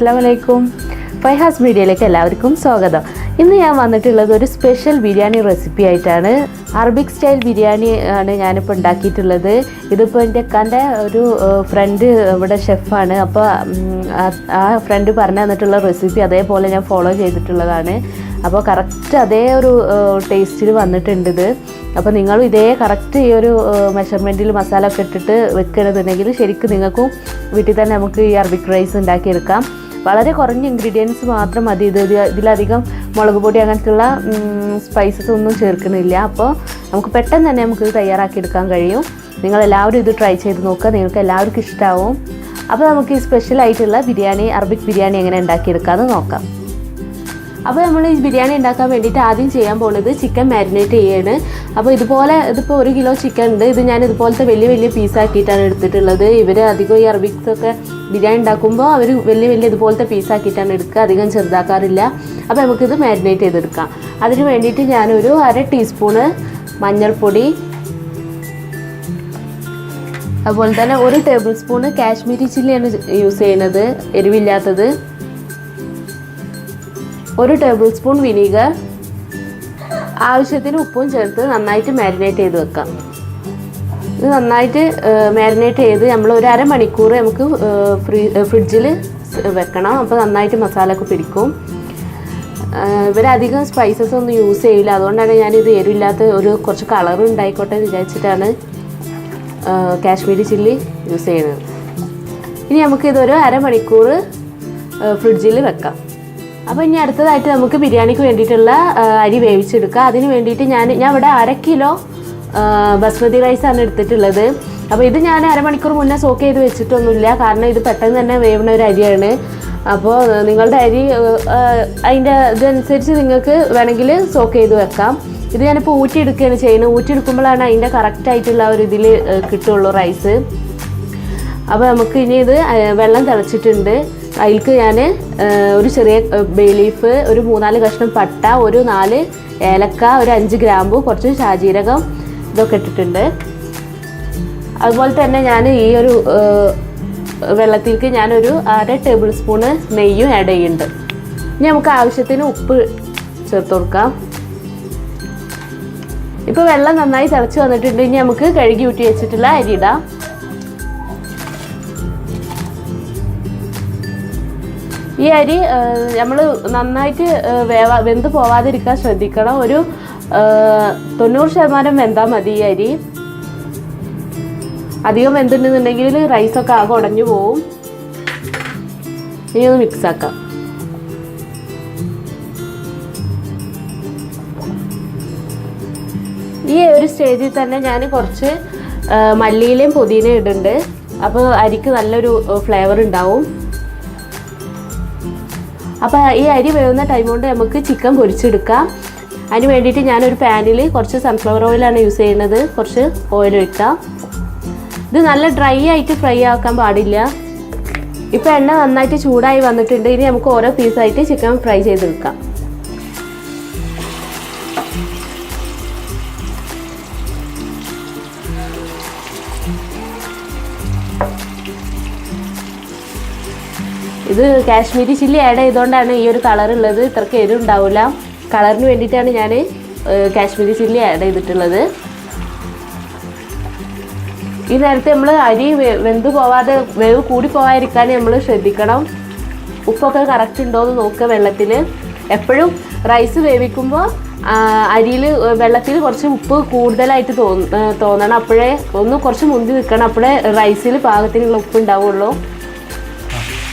Assalamualaikum. Fayhas Media like എല്ലാവർക്കും സ്വാഗതം. ഇന്ന് ഞാൻ വന്നിട്ടുള്ളത് ഒരു സ്പെഷ്യൽ ബിരിയാണി റെസിപ്പി ആയിട്ടാണ്. അറബിക് സ്റ്റൈൽ ബിരിയാണി ആണ് ഞാൻ ഇപ്പോൾ ഉണ്ടാക്കിയിട്ടുള്ളത്. ഇതിപ്പോൾ എൻ്റെ അക്കാൻ്റെ ഒരു ഫ്രണ്ട് ഇവിടെ ഷെഫാണ്. അപ്പോൾ ആ ഫ്രണ്ട് പറഞ്ഞു തന്നിട്ടുള്ള റെസിപ്പി അതേപോലെ ഞാൻ ഫോളോ ചെയ്തിട്ടുള്ളതാണ്. അപ്പോൾ കറക്റ്റ് അതേ ഒരു ടേസ്റ്റിൽ വന്നിട്ടുണ്ട് ഇത്. അപ്പോൾ നിങ്ങളും ഇതേ കറക്റ്റ് ഈ ഒരു മെഷർമെൻറ്റിൽ മസാല ഒക്കെ ഇട്ടിട്ട് വെക്കണമെന്നുണ്ടെങ്കിൽ ശരിക്കും നിങ്ങൾക്കും വീട്ടിൽ തന്നെ നമുക്ക് ഈ അറബിക് റൈസ് ഉണ്ടാക്കിയെടുക്കാം. വളരെ കുറഞ്ഞ ഇൻഗ്രീഡിയൻസ് മാത്രം മതി. ഇതിലധികം മുളക് പൊടി അങ്ങനത്തുള്ള സ്പൈസസ് ഒന്നും ചേർക്കുന്നില്ല. അപ്പോൾ നമുക്ക് പെട്ടെന്ന് തന്നെ നമുക്ക് തയ്യാറാക്കിയെടുക്കാൻ കഴിയും. നിങ്ങളെല്ലാവരും ഇത് ട്രൈ ചെയ്ത് നോക്കുക, നിങ്ങൾക്ക് എല്ലാവർക്കും ഇഷ്ടമാവും. അപ്പോൾ നമുക്ക് ഈ സ്പെഷ്യലായിട്ടുള്ള ബിരിയാണി, അറബിക് ബിരിയാണി എങ്ങനെ ഉണ്ടാക്കിയെടുക്കാമെന്ന് നോക്കാം. അപ്പോൾ നമ്മൾ ഈ ബിരിയാണി ഉണ്ടാക്കാൻ വേണ്ടിയിട്ട് ആദ്യം ചെയ്യാൻ പോകുന്നത് ചിക്കൻ മാരിനേറ്റ് ചെയ്യാണ്. അപ്പോൾ ഇതിപ്പോൾ 1 കിലോ ചിക്കൻ ഉണ്ട്. ഇത് ഞാൻ ഇതുപോലത്തെ വലിയ പീസാക്കിയിട്ടാണ് എടുത്തിട്ടുള്ളത്. ഇവർ അധികം ഈ അറബിക്സൊക്കെ ബിരിയാണി ഉണ്ടാക്കുമ്പോൾ അവർ വലിയ ഇതുപോലത്തെ പീസാക്കിയിട്ടാണ് എടുക്കുക, അധികം ചെറുതാക്കാറില്ല. അപ്പോൾ നമുക്കിത് മാരിനേറ്റ് ചെയ്തെടുക്കാം. അതിന് വേണ്ടിയിട്ട് ഞാനൊരു 1/2 ടീസ്പൂണ് മഞ്ഞൾപ്പൊടി, അതുപോലെ തന്നെ 1 ടേബിൾ സ്പൂണ് കാശ്മീരി ചില്ലിയാണ് യൂസ് ചെയ്യുന്നത്, എരിവില്ലാത്തത്. 1 ടേബിൾ സ്പൂൺ വിനീഗർ, ആവശ്യത്തിന് ഉപ്പും ചേർത്ത് നന്നായിട്ട് മാരിനേറ്റ് ചെയ്ത് വെക്കാം. ഇത് നന്നായിട്ട് മാരിനേറ്റ് ചെയ്ത് നമ്മൾ ഒരു അരമണിക്കൂർ നമുക്ക് ഫ്രിഡ്ജിൽ വെക്കണം. അപ്പോൾ നന്നായിട്ട് മസാല ഒക്കെ പിടിക്കും. ഇവരധികം സ്പൈസസ് ഒന്നും യൂസ് ചെയ്യില്ല, അതുകൊണ്ടാണ് ഞാനിത് എരിവില്ലാത്ത കുറച്ച് കളർ ഉണ്ടായിക്കോട്ടെ എന്ന് വിചാരിച്ചിട്ടാണ് കാശ്മീരി ചില്ലി യൂസ് ചെയ്യുന്നത്. ഇനി നമുക്കിതൊരു അരമണിക്കൂർ ഫ്രിഡ്ജിൽ വെക്കാം. അപ്പോൾ ഇനി അടുത്തതായിട്ട് നമുക്ക് ബിരിയാണിക്ക് വേണ്ടിയിട്ടുള്ള അരി വേവിച്ചെടുക്കുക. അതിന് വേണ്ടിയിട്ട് ഞാൻ ഇവിടെ 1/2 കിലോ ബസ്മതി റൈസാണ് എടുത്തിട്ടുള്ളത്. അപ്പോൾ ഇത് ഞാൻ അരമണിക്കൂർ മുന്നേ സോക്ക് ചെയ്ത് വെച്ചിട്ടൊന്നുമില്ല, കാരണം ഇത് പെട്ടെന്ന് തന്നെ വേവുന്ന ഒരു അരിയാണ്. അപ്പോൾ നിങ്ങളുടെ അരി അതിൻ്റെ ഇതനുസരിച്ച് നിങ്ങൾക്ക് വേണമെങ്കിൽ സോക്ക് ചെയ്ത് വെക്കാം. ഇത് ഞാനിപ്പോൾ ഊറ്റിയെടുക്കുകയാണ് ചെയ്യുന്നത്. ഊറ്റിയെടുക്കുമ്പോഴാണ് അതിൻ്റെ കറക്റ്റായിട്ടുള്ള ഒരു ഇതിൽ കിട്ടുള്ളൂ റൈസ്. അപ്പോൾ നമുക്ക് ഇനി ഇത് വെള്ളം തിളച്ചിട്ടുണ്ട്. അതിലേക്ക് ഞാൻ ഒരു ചെറിയ ബേ ലീഫ്, ഒരു 3-4 കഷ്ണം പട്ട, ഒരു 4 ഏലക്ക, ഒരു 5 ഗ്രാമ്പു, കുറച്ച് ശാജീരകം ഇതൊക്കെ ഇട്ടിട്ടുണ്ട്. അതുപോലെ തന്നെ ഞാൻ ഈ ഒരു വെള്ളത്തിലേക്ക് ഞാനൊരു 1/2 ടേബിൾ സ്പൂണ് നെയ്യും ആഡ് ചെയ്യുന്നുണ്ട്. ഇനി നമുക്ക് ആവശ്യത്തിന് ഉപ്പ് ചേർത്ത് കൊടുക്കാം. ഇപ്പോൾ വെള്ളം നന്നായി തിളച്ച് വന്നിട്ടുണ്ട്. ഇനി നമുക്ക് കഴുകി ഊറ്റി വെച്ചിട്ടുള്ള അരി ഇടാം. ഈ അരി നമ്മൾ നന്നായിട്ട് വെന്ത് പോവാതിരിക്കാൻ ശ്രദ്ധിക്കണം. ഒരു 90% വെന്താൽ മതി ഈ അരി. അധികം വെന്തിട്ടുണ്ടെങ്കിൽ റൈസൊക്കെ ആകെ ഉടഞ്ഞു പോവും. ഇനി ഒന്ന് മിക്സാക്കാം. ഈ ഒരു സ്റ്റേജിൽ തന്നെ ഞാൻ കുറച്ച് മല്ലിയിലയും പുതിനയും ഇടുന്നുണ്ട്. അപ്പോൾ അരിക്ക് നല്ലൊരു ഫ്ലേവർ ഉണ്ടാവും. അപ്പോൾ ഈ അരി വേവുന്ന ടൈം കൊണ്ട് നമുക്ക് ചിക്കൻ പൊരിച്ചെടുക്കാം. അതിന് വേണ്ടിയിട്ട് ഞാനൊരു പാനിൽ കുറച്ച് സൺഫ്ലവർ ഓയിലാണ് യൂസ് ചെയ്യുന്നത്. കുറച്ച് ഓയിൽ ഒഴിക്കാം. ഇത് നല്ല ഡ്രൈ ആയിട്ട് ഫ്രൈ ആക്കാൻ പാടില്ല. ഇപ്പോൾ എണ്ണ നന്നായിട്ട് ചൂടായി വന്നിട്ടുണ്ട്. ഇനി നമുക്ക് ഓരോ പീസായിട്ട് ചിക്കൻ ഫ്രൈ ചെയ്തെടുക്കാം. ഇത് കാശ്മീരി ചില്ലി ആഡ് ചെയ്തുകൊണ്ടാണ് ഈ ഒരു കളർ ഉള്ളത്. ഇത്രയ്ക്ക് എരിവുണ്ടാവില്ല. കളറിന് വേണ്ടിയിട്ടാണ് ഞാൻ കാശ്മീരി ചില്ലി ആഡ് ചെയ്തിട്ടുള്ളത്. ഈ നേരത്തെ നമ്മൾ അരി വെന്ത് പോവാതെ വേവ് കൂടി പോകാതിരിക്കാൻ നമ്മൾ ശ്രദ്ധിക്കണം. ഉപ്പൊക്കെ കറക്റ്റ് ഉണ്ടോ എന്ന് നോക്കുക വെള്ളത്തിൽ. എപ്പോഴും റൈസ് വേവിക്കുമ്പോൾ വെള്ളത്തിൽ കുറച്ച് ഉപ്പ് കൂടുതലായിട്ട് തോന്നണം. അപ്പോഴേ കുറച്ച് മുന്തി നിൽക്കണം. അപ്പോഴേ റൈസിൽ പാകത്തിനുള്ള ഉപ്പ് ഉണ്ടാവുള്ളൂ.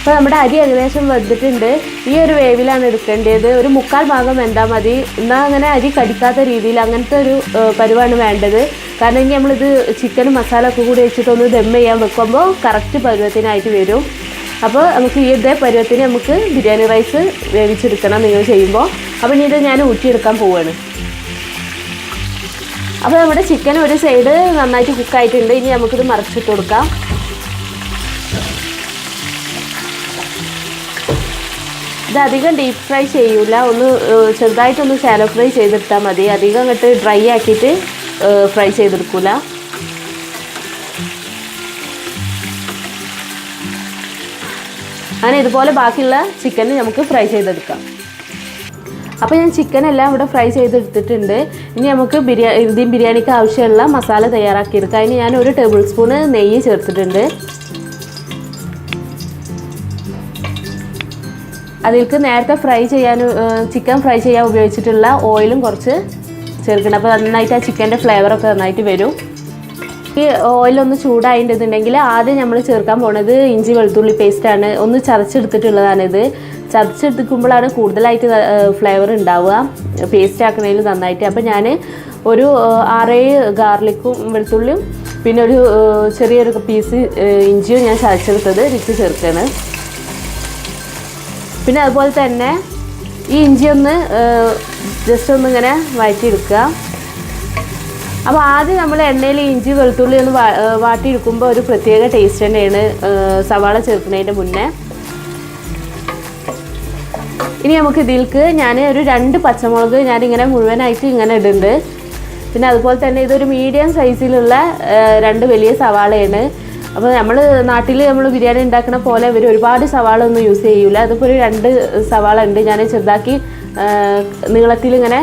അപ്പോൾ നമ്മുടെ അരി ഏകദേശം വെന്തിട്ടുണ്ട്. ഈ ഒരു വേവിലാണ് എടുക്കേണ്ടത്. ഒരു 3/4 ഭാഗം വെന്താൽ മതി. എന്നാൽ അങ്ങനെ അരി കടിക്കാത്ത രീതിയിൽ അങ്ങനത്തെ ഒരു പരുവാണ് വേണ്ടത്. കാരണം ഇനി നമ്മളിത് ചിക്കനും മസാല ഒക്കെ കൂടി വെച്ചിട്ടൊന്ന് ദം ചെയ്യാൻ വെക്കുമ്പോൾ കറക്റ്റ് പരുവത്തിനായിട്ട് വരും. അപ്പോൾ നമുക്ക് ഈ ഇതേ പരുവത്തിന് നമുക്ക് ബിരിയാണി റൈസ് വേവിച്ചെടുക്കണം നിങ്ങൾ ചെയ്യുമ്പോൾ. അപ്പോൾ ഇനി ഇത് ഞാൻ ഊറ്റിയെടുക്കാൻ പോവുകയാണ്. അപ്പോൾ നമ്മുടെ ചിക്കൻ ഒരു സൈഡ് നന്നായിട്ട് കുക്കായിട്ടുണ്ട്. ഇനി നമുക്കിത് മറിച്ചിട്ട് കൊടുക്കാം. ഇത് അധികം ഡീപ്പ് ഫ്രൈ ചെയ്യൂല, ഒന്ന് ചെറുതായിട്ടൊന്ന് ശാലോ ഫ്രൈ ചെയ്തെടുത്താൽ മതി. അധികം അങ്ങോട്ട് ഡ്രൈ ആക്കിയിട്ട് ഫ്രൈ ചെയ്തെടുക്കൂല. അങ്ങനെ ഇതുപോലെ ബാക്കിയുള്ള ചിക്കൻ നമുക്ക് ഫ്രൈ ചെയ്തെടുക്കാം. അപ്പോൾ ഞാൻ ചിക്കൻ എല്ലാം ഇവിടെ ഫ്രൈ ചെയ്തെടുത്തിട്ടുണ്ട്. ഇനി നമുക്ക് ഇന്ത്യൻ ബിരിയാണിക്ക് ആവശ്യമുള്ള മസാല തയ്യാറാക്കിയെടുക്കാം. അതിന് ഞാൻ 1 ടേബിൾ സ്പൂൺ നെയ്യ് ചേർത്തിട്ടുണ്ട്. അതിലേക്ക് നേരത്തെ ചിക്കൻ ഫ്രൈ ചെയ്യാൻ ഉപയോഗിച്ചിട്ടുള്ള ഓയിലും കുറച്ച് ചേർക്കണം. അപ്പോൾ നന്നായിട്ട് ആ ചിക്കൻ്റെ ഫ്ലേവറൊക്കെ നന്നായിട്ട് വരും. ഈ ഓയിലൊന്ന് ചൂടായിട്ടുണ്ടെങ്കിൽ ആദ്യം നമ്മൾ ചേർക്കാൻ പോണത് ഇഞ്ചി വെളുത്തുള്ളി പേസ്റ്റാണ്. ഒന്ന് ചതച്ചെടുത്തിട്ടുള്ളതാണിത്. ചതച്ചെടുക്കുമ്പോഴാണ് കൂടുതലായിട്ട് ഫ്ലേവർ ഉണ്ടാവുക, പേസ്റ്റ് ആക്കണതിൽ നന്നായിട്ട്. അപ്പോൾ ഞാൻ ഒരു 6-7 ഗാർലിക്കും വെളുത്തുള്ളിയും പിന്നെ ഒരു ചെറിയൊരു പീസ് ഇഞ്ചിയും ഞാൻ ചതച്ചെടുത്തത് ഇതിലേക്ക് ചേർക്കുകയാണ്. പിന്നെ അതുപോലെ തന്നെ ഈ ഇഞ്ചി ഒന്ന് ജസ്റ്റ് ഒന്നിങ്ങനെ വഴറ്റിയെടുക്കുക. അപ്പോൾ ആദ്യം നമ്മൾ എണ്ണയിൽ ഇഞ്ചി വെളുത്തുള്ളി ഒന്ന് വാട്ടിയെടുക്കുമ്പോൾ ഒരു പ്രത്യേക ടേസ്റ്റ് തന്നെയാണ് സവാള ചേർക്കുന്നതിൻ്റെ മുന്നേ. ഇനി നമുക്ക് ഇതിലേക്ക് ഞാൻ ഒരു 2 പച്ചമുളക് ഞാനിങ്ങനെ മുഴുവനായിട്ട് ഇങ്ങനെ ഇടുന്നുണ്ട്. പിന്നെ അതുപോലെ തന്നെ ഇതൊരു മീഡിയം സൈസിലുള്ള 2 വലിയ സവാളയാണ്. അപ്പോൾ നാട്ടിൽ നമ്മൾ ബിരിയാണി ഉണ്ടാക്കുന്ന പോലെ ഇവർ ഒരുപാട് സവാള ഒന്നും യൂസ് ചെയ്യൂല. അതിപ്പോൾ ഒരു 2 സവാള ഉണ്ട്. ഞാൻ ചെറുതാക്കി നീളത്തിൽ ഇങ്ങനെ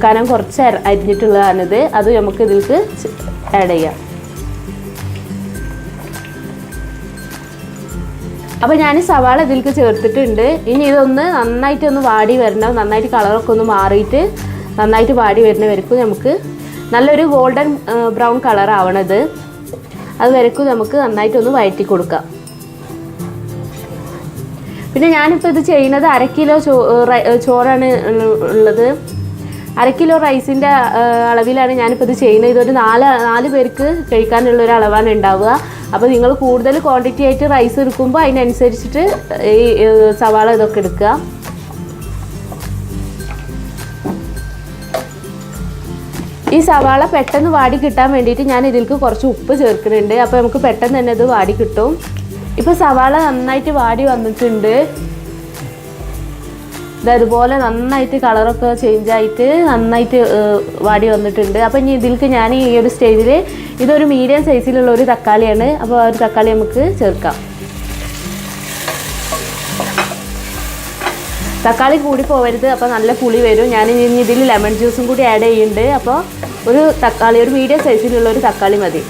കനം കുറച്ച് അരിഞ്ഞിട്ടുള്ളതാണിത്. അത് നമുക്ക് ഇതിലേക്ക് ആഡ് ചെയ്യാം. അപ്പോൾ ഞാൻ സവാള ഇതിലേക്ക് ചേർത്തിട്ടുണ്ട്. ഇനി ഇതൊന്ന് നന്നായിട്ടൊന്ന് വാടി വരണം. നന്നായിട്ട് കളറൊക്കെ ഒന്ന് മാറിയിട്ട് നന്നായിട്ട് വാടി വരുന്ന വരയ്ക്കും നമുക്ക് നല്ലൊരു ഗോൾഡൻ ബ്രൗൺ കളർ ആവണത്. അത് വരയ്ക്കും നമുക്ക് നന്നായിട്ടൊന്ന് വഴറ്റി കൊടുക്കാം. പിന്നെ ഞാനിപ്പോൾ ഇത് ചെയ്യുന്നത് 1/2 കിലോ ചോറാണ് ഉള്ളത്. 1/2 കിലോ റൈസിൻ്റെ അളവിലാണ് ഞാനിപ്പോൾ ഇത് ചെയ്യുന്നത്. ഇതൊരു 4 പേർക്ക് കഴിക്കാനുള്ളൊരു അളവാണ് ഉണ്ടാവുക. അപ്പോൾ നിങ്ങൾ കൂടുതൽ ക്വാണ്ടിറ്റി ആയിട്ട് റൈസ് എടുക്കുമ്പോൾ അതിനനുസരിച്ചിട്ട് ഈ സവാള ഇതൊക്കെ എടുക്കുക. ഈ സവാള പെട്ടെന്ന് വാടി കിട്ടാൻ വേണ്ടിയിട്ട് ഞാൻ ഇതിലേക്ക് കുറച്ച് ഉപ്പ് ചേർക്കുന്നുണ്ട്. അപ്പോൾ നമുക്ക് പെട്ടെന്ന് തന്നെ ഇത് വാടി കിട്ടും. ഇപ്പോൾ സവാള നന്നായിട്ട് വാടി വന്നിട്ടുണ്ട്. ഇതുപോലെ നന്നായിട്ട് കളറൊക്കെ ചേഞ്ചായിട്ട് നന്നായിട്ട് വാടി വന്നിട്ടുണ്ട്. അപ്പോൾ ഇനി ഇതിലേക്ക് ഞാൻ ഈ ഒരു സ്റ്റേജിൽ ഇതൊരു മീഡിയം സൈസിലുള്ള ഒരു തക്കാളിയാണ്. അപ്പോൾ ആ ഒരു തക്കാളി നമുക്ക് ചേർക്കാം. തക്കാളി കൂടി പോവരുത്, അപ്പോൾ നല്ല പുളി വരും. ഞാൻ ഇനി ഇതിൽ ലെമൺ ജ്യൂസും കൂടി ആഡ് ചെയ്യുന്നുണ്ട്. അപ്പോൾ ഒരു മീഡിയം സൈസിലുള്ള ഒരു തക്കാളി മതി.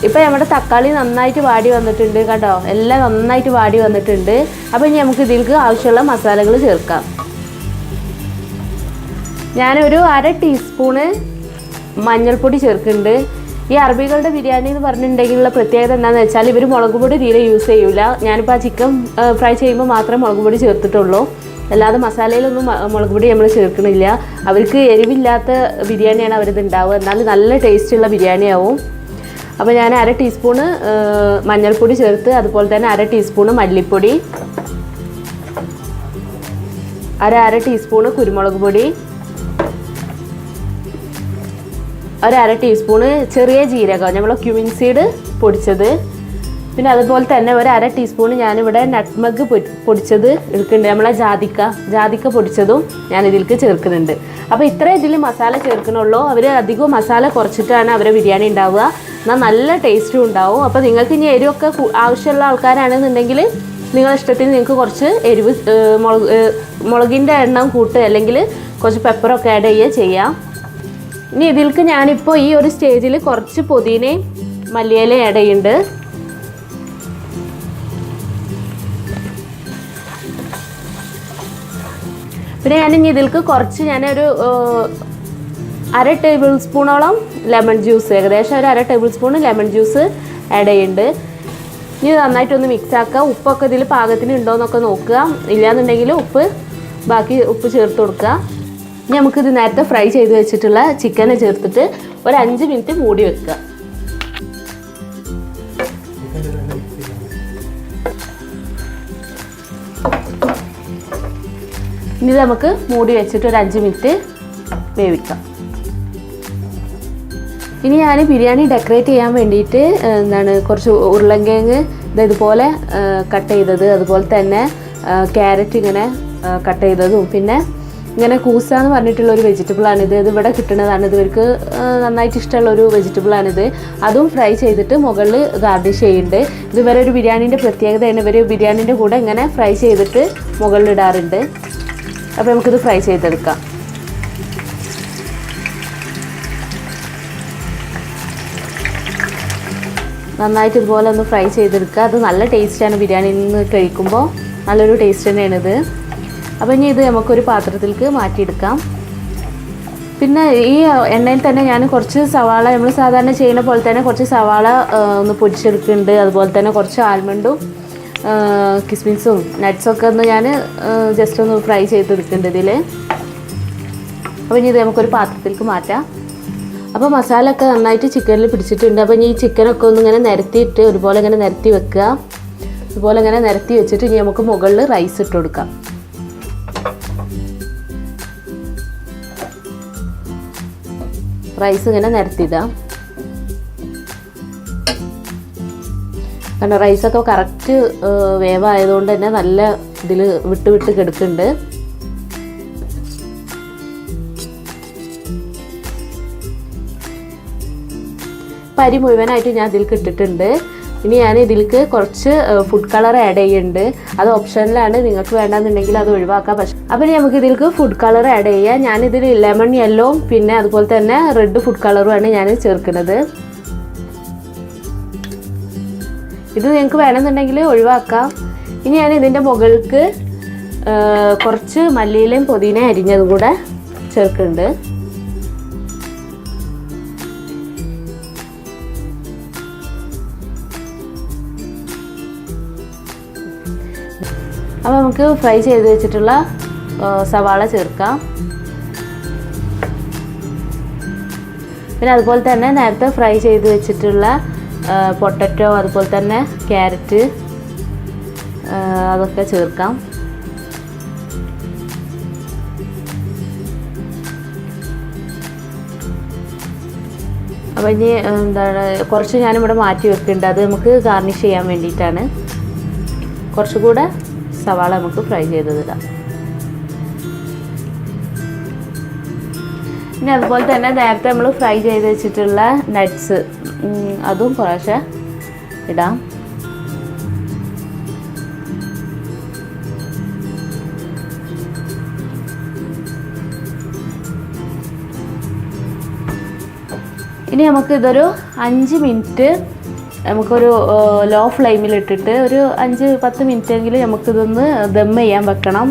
ഇപ്പോൾ നമ്മുടെ തക്കാളി നന്നായിട്ട് വാടി വന്നിട്ടുണ്ട് കേട്ടോ. എല്ലാം നന്നായിട്ട് വാടി വന്നിട്ടുണ്ട്. അപ്പോൾ ഇനി നമുക്ക് ഇതിലേക്ക് ആവശ്യമുള്ള മസാലകൾ ചേർക്കാം. ഞാനൊരു 1/2 ടീസ്പൂണ് മഞ്ഞൾപ്പൊടി ചേർക്കുന്നുണ്ട്. ഈ അറബികളുടെ ബിരിയാണി എന്ന് പറഞ്ഞിട്ടുണ്ടെങ്കിലുള്ള പ്രത്യേകത എന്താണെന്ന് വെച്ചാൽ ഇവർ മുളക് പൊടി തീരെ യൂസ് ചെയ്യൂല. ഞാനിപ്പോൾ ആ ചിക്കൻ ഫ്രൈ ചെയ്യുമ്പോൾ മാത്രമേ മുളക് പൊടി ചേർത്തിട്ടുള്ളൂ. അല്ലാതെ മസാലയിലൊന്നും മുളക് പൊടി നമ്മൾ ചേർക്കണില്ല. അവർക്ക് എരിവില്ലാത്ത ബിരിയാണിയാണ് അവരിത് ഉണ്ടാവുക. എന്നാലും നല്ല ടേസ്റ്റുള്ള ബിരിയാണി ആവും. അപ്പോൾ ഞാൻ 1/2 ടീസ്പൂണ് മഞ്ഞൾപ്പൊടി ചേർത്ത്, അതുപോലെ തന്നെ 1/2 ടീസ്പൂണ് മല്ലിപ്പൊടി, 1/2 ടീസ്പൂണ് കുരുമുളക് പൊടി, 1/2 ടീസ്പൂണ് ചെറിയ ജീരകം നമ്മൾ ക്യുമിൻ സീഡ് പൊടിച്ചത്, പിന്നെ അതുപോലെ തന്നെ 1/2 ടീസ്പൂണ് ഞാനിവിടെ നട്ട്മഗ് പൊടിച്ചത് എടുക്കുന്നുണ്ട്. നമ്മളെ ജാതിക്ക പൊടിച്ചതും ഞാൻ ഇതിലേക്ക് ചേർക്കുന്നുണ്ട്. അപ്പോൾ ഇത്ര ഇതിൽ മസാല ചേർക്കണുള്ളൂ. അവർ അധികം മസാല കുറച്ചിട്ടാണ് അവരെ ബിരിയാണി ഉണ്ടാവുക. എന്നാൽ നല്ല ടേസ്റ്റും ഉണ്ടാവും. അപ്പോൾ നിങ്ങൾക്ക് ഇനി എരിവൊക്കെ ആവശ്യമുള്ള ആൾക്കാരാണെന്നുണ്ടെങ്കിൽ നിങ്ങളിഷ്ടത്തിന് നിങ്ങൾക്ക് കുറച്ച് എരിവ് മുളകിൻ്റെ എണ്ണം കൂട്ട്, അല്ലെങ്കിൽ കുറച്ച് പെപ്പറൊക്കെ ആഡ് ചെയ്യാം. ഇനി ഇതിലേക്ക് ഞാനിപ്പോൾ ഈ ഒരു സ്റ്റേജിൽ കുറച്ച് പുതിനയും മല്ലിയിലയും ആഡ് ചെയ്യുന്നുണ്ട്. പിന്നെ ഞാനിനി ഇതിലേക്ക് കുറച്ച് ഞാനൊരു 1/2 ടേബിൾ സ്പൂണോളം ലെമൺ ജ്യൂസ്, ഏകദേശം ഒരു 1/2 table spoon lemon juice add ചെയ്യുന്നുണ്ട്. ഇനി നന്നായിട്ടൊന്ന് മിക്സ് ആക്കുക. ഉപ്പൊക്കെ ഇതിൽ പാകത്തിന് ഉണ്ടോയെന്നൊക്കെ നോക്കുക. ഇല്ലയെന്നുണ്ടെങ്കിൽ ബാക്കി ഉപ്പ് ചേർത്ത് കൊടുക്കുക. ഇനി നമുക്കിത് നേരത്തെ ഫ്രൈ ചെയ്ത് വെച്ചിട്ടുള്ള ചിക്കനെ ചേർത്തിട്ട് ഒരു 5 മിനിറ്റ് മൂടി വെക്കുക. ഇനി നമുക്ക് മൂടി വെച്ചിട്ട് ഒരു 5 മിനിറ്റ് വേവിക്കാം. ഇനി ഞാൻ ബിരിയാണി ഡെക്കറേറ്റ് ചെയ്യാൻ വേണ്ടിയിട്ട് കുറച്ച് ഉരുളൻകിഴങ്ങ് ഇതുപോലെ കട്ട് ചെയ്തത്, അതുപോലെ തന്നെ ക്യാരറ്റ് ഇങ്ങനെ കട്ട് ചെയ്തതും, പിന്നെ ഇങ്ങനെ കൂസ എന്ന് പറഞ്ഞിട്ടുള്ളൊരു വെജിറ്റബിളാണിത്. ഇത് ഇവിടെ കിട്ടുന്നതാണ്. ഇത് ഇവർക്ക് നന്നായിട്ട് ഇഷ്ടമുള്ളൊരു വെജിറ്റബിളാണിത്. അതും ഫ്രൈ ചെയ്തിട്ട് മുകളിൽ ഗാർണിഷ് ചെയ്യുന്നുണ്ട്. ഇത് ഇവരെ ഒരു ബിരിയാണീൻ്റെ പ്രത്യേകതയാണ്. ഇവർ ബിരിയാണീൻ്റെ കൂടെ ഇങ്ങനെ ഫ്രൈ ചെയ്തിട്ട് മുകളിൽ ഇടാറുണ്ട്. അപ്പോൾ നമുക്കിത് ഫ്രൈ ചെയ്തെടുക്കാം. നന്നായിട്ട് ഇതുപോലെ ഒന്ന് ഫ്രൈ ചെയ്തെടുക്കുക. അത് നല്ല ടേസ്റ്റാണ്. ബിരിയാണിയിൽ നിന്ന് കഴിക്കുമ്പോൾ നല്ലൊരു ടേസ്റ്റ് തന്നെയാണിത്. അപ്പോൾ ഇനി ഇത് നമുക്കൊരു പാത്രത്തിലേക്ക് മാറ്റിയെടുക്കാം. പിന്നെ ഈ എണ്ണയിൽ തന്നെ ഞാൻ കുറച്ച് സവാള, നമ്മൾ സാധാരണ ചെയ്യുന്ന പോലെ തന്നെ കുറച്ച് സവാള ഒന്ന് പൊടിച്ചെടുക്കുന്നുണ്ട്. അതുപോലെ തന്നെ കുറച്ച് ആൽമണ്ടും കിസ്മിസും നട്ട്സൊക്കെ ഒന്ന് ഞാൻ ജസ്റ്റ് ഒന്ന് ഫ്രൈ ചെയ്തെടുക്കുന്നുണ്ട് ഇതിൽ. അപ്പോൾ ഇനി ഇത് നമുക്കൊരു പാത്രത്തിലേക്ക് മാറ്റാം. അപ്പോൾ മസാല ഒക്കെ നന്നായിട്ട് ചിക്കനിൽ പിടിച്ചിട്ടുണ്ട്. അപ്പോൾ ഇനി ഈ ചിക്കനൊക്കെ ഒന്ന് ഇങ്ങനെ നിരത്തിയിട്ട് ഒരുപോലെ ഇങ്ങനെ നിരത്തി വെക്കുക. ഇതുപോലെ ഇങ്ങനെ നിരത്തി വെച്ചിട്ട് ഇനി നമുക്ക് മുകളിൽ റൈസ് ഇട്ട് കൊടുക്കാം. റൈസ് ഇങ്ങനെ നിരത്തിയിടാം. കാരണം റൈസൊക്കെ കറക്റ്റ് വേവായതുകൊണ്ട് തന്നെ നല്ല ഇതിൽ വിട്ട് വിട്ട് കിടക്കുന്നുണ്ട്. അരി മുഴുവനായിട്ട് ഞാൻ ഇതിലേക്ക് ഇട്ടിട്ടുണ്ട്. ഇനി ഞാൻ ഇതിലേക്ക് കുറച്ച് ഫുഡ് കളർ ആഡ് ചെയ്യുന്നുണ്ട്. അത് ഓപ്ഷനിലാണ്, നിങ്ങൾക്ക് വേണമെന്നുണ്ടെങ്കിൽ അത് ഒഴിവാക്കാം. പക്ഷേ അപ്പോൾ നമുക്ക് ഇതിലേക്ക് ഫുഡ് കളർ ആഡ് ചെയ്യാം. ഞാനിതിൽ ലെമൺ യെല്ലോ പിന്നെ അതുപോലെ തന്നെ റെഡ് ഫുഡ് കളറുമാണ് ഞാൻ ചേർക്കുന്നത്. ഇത് നിങ്ങൾക്ക് വേണമെന്നുണ്ടെങ്കിൽ ഒഴിവാക്കാം. ഇനി ഞാൻ ഇതിൻ്റെ മുകൾക്ക് കുറച്ച് മല്ലിയിലയും പുതിനയും അരിഞ്ഞതും കൂടെ ചേർക്കുന്നുണ്ട്. അപ്പോൾ നമുക്ക് ഫ്രൈ ചെയ്ത് വെച്ചിട്ടുള്ള സവാള ചേർക്കാം. പിന്നെ അതുപോലെ തന്നെ നേരത്തെ ഫ്രൈ ചെയ്ത് വെച്ചിട്ടുള്ള പൊട്ടറ്റോ അതുപോലെ തന്നെ ക്യാരറ്റ് അതൊക്കെ ചേർക്കാം. അപ്പോൾ ഇനി എന്താണ് കുറച്ച് ഞാനിവിടെ മാറ്റി വെക്കുന്നുണ്ട്. അത് നമുക്ക് ഗാർണിഷ് ചെയ്യാൻ വേണ്ടിയിട്ടാണ്. കുറച്ചുകൂടെ സവാള നമുക്ക് ഫ്രൈ ചെയ്തതിടാം. ഇനി അതുപോലെ തന്നെ നേരത്തെ നമ്മൾ ഫ്രൈ ചെയ്ത് വെച്ചിട്ടുള്ള നട്ട്സ് അതും കുറേശ്ശെ ഇടാം. ഇനി നമുക്ക് ഇതൊരു 5 മിനിറ്റ് നമുക്കൊരു ലോ ഫ്ലെയിമിലിട്ടിട്ട് ഒരു 5-10 മിനിറ്റെങ്കിലും നമുക്കിതൊന്ന് ദം ചെയ്യാൻ വെക്കണം.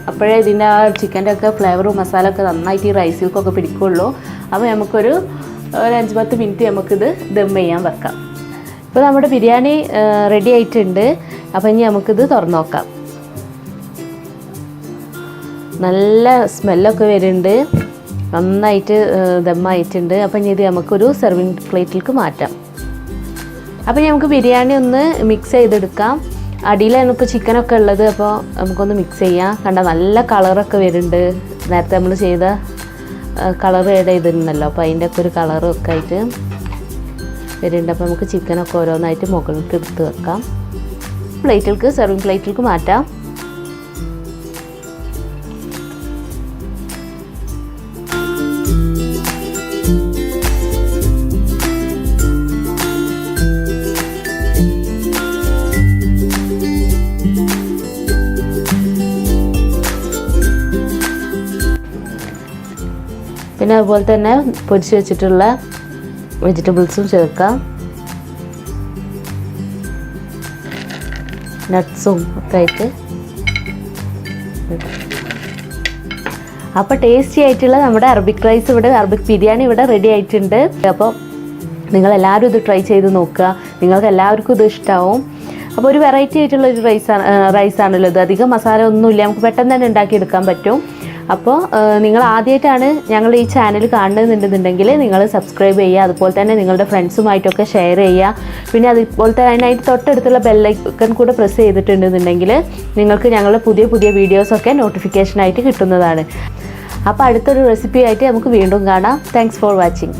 അപ്പോഴേ ഇതിൻ്റെ ആ ചിക്കൻ്റെ ഒക്കെ ഫ്ലേവറും മസാല ഒക്കെ നന്നായിട്ട് ഈ റൈസിൽക്കൊക്കെ പിടിക്കുള്ളൂ. അപ്പോൾ നമുക്കൊരു 5-10 മിനിറ്റ് നമുക്കിത് ദം ചെയ്യാൻ വെക്കാം. ഇപ്പോൾ നമ്മുടെ ബിരിയാണി റെഡി ആയിട്ടുണ്ട്. അപ്പോൾ ഇനി നമുക്കിത് തുറന്ന് നോക്കാം. നല്ല സ്മെല്ലൊക്കെ വരുന്നുണ്ട്. നന്നായിട്ട് ദമ്മായിട്ടുണ്ട്. അപ്പം ഇനി ഇത് നമുക്കൊരു സെർവിങ് പ്ലേറ്റിലേക്ക് മാറ്റാം. അപ്പോൾ നമുക്ക് ബിരിയാണി ഒന്ന് മിക്സ് ചെയ്തെടുക്കാം. അടിയിലാണ് ഇപ്പോൾ ചിക്കനൊക്കെ ഉള്ളത്. അപ്പോൾ നമുക്കൊന്ന് മിക്സ് ചെയ്യാം. കണ്ട നല്ല കളറൊക്കെ വരുന്നുണ്ട്. നേരത്തെ നമ്മൾ ചെയ്ത കളർ ആഡ് ചെയ്തിരുന്നല്ലോ. അപ്പോൾ അതിൻ്റെ ഒക്കെ ഒരു കളറൊക്കെ ആയിട്ട് വരുന്നുണ്ട്. അപ്പോൾ നമുക്ക് ചിക്കനൊക്കെ ഓരോന്നായിട്ട് മുകളിലേക്ക് എടുത്ത് വെക്കാം. പ്ലേറ്റിലേക്ക് സെർവിങ് പ്ലേറ്റിലേക്ക് മാറ്റാം. പിന്നെ അതുപോലെ തന്നെ പൊരിച്ച് വെച്ചിട്ടുള്ള വെജിറ്റബിൾസും ചേർക്കാം. നട്ട്സും ഒക്കെ ആയിട്ട്. അപ്പോൾ ടേസ്റ്റി ആയിട്ടുള്ള നമ്മുടെ അറബിക് റൈസ് ഇവിടെ, അറബിക് ബിരിയാണി ഇവിടെ റെഡി ആയിട്ടുണ്ട്. അപ്പോൾ നിങ്ങളെല്ലാവരും ഇത് ട്രൈ ചെയ്ത് നോക്കുക. നിങ്ങൾക്ക് എല്ലാവർക്കും ഇത് ഇഷ്ടമാവും. അപ്പോൾ ഒരു വെറൈറ്റി ആയിട്ടുള്ള ഒരു റൈസാണല്ലോ ഇത്. അധികം മസാല ഒന്നുമില്ല. നമുക്ക് പെട്ടെന്ന് തന്നെ ഉണ്ടാക്കിയെടുക്കാൻ പറ്റും. അപ്പോൾ നിങ്ങൾ ആദ്യമായിട്ടാണ് ഞങ്ങൾ ഈ ചാനൽ കാണുന്നുണ്ടെന്നുണ്ടെങ്കിൽ നിങ്ങൾ സബ്സ്ക്രൈബ് ചെയ്യുക. അതുപോലെ തന്നെ നിങ്ങളുടെ ഫ്രണ്ട്സുമായിട്ടൊക്കെ ഷെയർ ചെയ്യുക. പിന്നെ അതുപോലെ തന്നെ അതിനായിട്ട് തൊട്ടടുത്തുള്ള ബെല്ലൈക്കൺ കൂടെ പ്രസ് ചെയ്തിട്ടുണ്ടെന്നുണ്ടെങ്കിൽ നിങ്ങൾക്ക് ഞങ്ങളുടെ പുതിയ പുതിയ വീഡിയോസൊക്കെ നോട്ടിഫിക്കേഷനായിട്ട് കിട്ടുന്നതാണ്. അപ്പോൾ അടുത്തൊരു റെസിപ്പി ആയിട്ട് നമുക്ക് വീണ്ടും കാണാം. Thanks for watching.